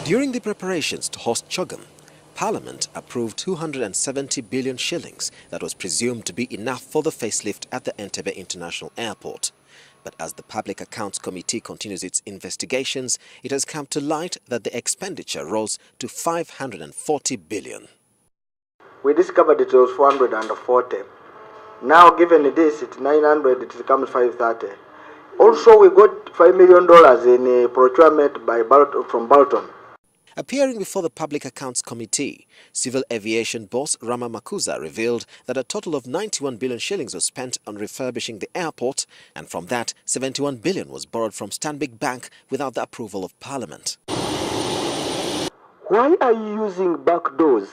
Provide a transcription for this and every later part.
During the preparations to host Chogm, Parliament approved 270 billion shillings that was presumed to be enough for the facelift at the Entebbe International Airport. But as the Public Accounts Committee continues its investigations, it has come to light that the expenditure rose to 540 billion. We discovered it was 440. Now, given this, it's 900, it becomes 530. Also, we got $5 million in a procurement from Bolton. Appearing before the Public Accounts Committee, Civil Aviation boss Rama Makuza revealed that a total of 91 billion shillings was spent on refurbishing the airport, and from that, 71 billion was borrowed from Stanbic Bank without the approval of Parliament. Why are you using back doors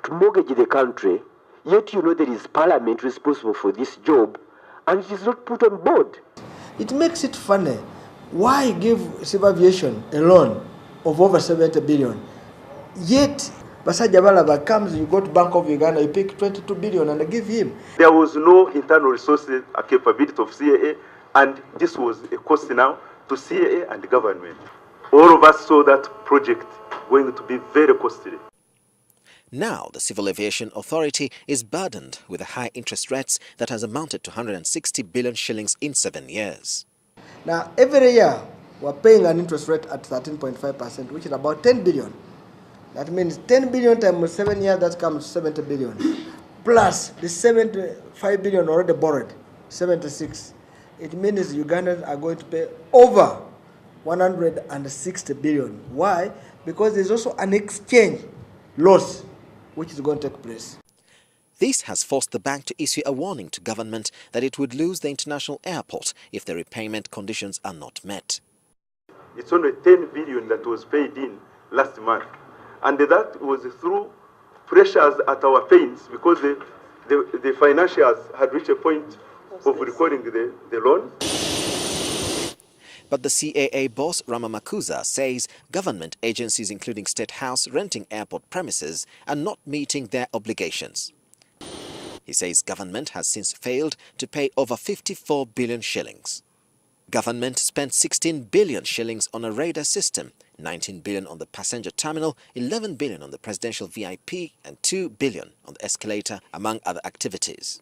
to mortgage the country, yet you know there is Parliament responsible for this job, and it is not put on board? It makes it funny. Why give Civil Aviation a loan of over 70 billion? Yet, Basajja Balaba comes, you go to Bank of Uganda, you pick 22 billion and give him. There was no internal resources capability of CAA, and this was a cost now to CAA and the government. All of us saw that project going to be very costly. Now, the Civil Aviation Authority is burdened with the high interest rates that has amounted to 160 billion shillings in 7 years. Now, every year, we're paying an interest rate at 13.5%, which is about 10 billion. That means 10 billion times 7 years, that comes 70 billion. Plus the 75 billion already borrowed, 76. It means Ugandans are going to pay over 160 billion. Why? Because there's also an exchange loss which is going to take place. This has forced the bank to issue a warning to government that it would lose the international airport if the repayment conditions are not met. It's only 10 billion that was paid in last month. And that was through pressures at our pains because the financiers had reached a point of recording the loan. But the CAA boss, Rama Makuza, says government agencies including State House renting airport premises are not meeting their obligations. He says government has since failed to pay over 54 billion shillings. Government spent 16 billion shillings on a radar system, 19 billion on the passenger terminal, 11 billion on the presidential VIP and 2 billion on the escalator, among other activities.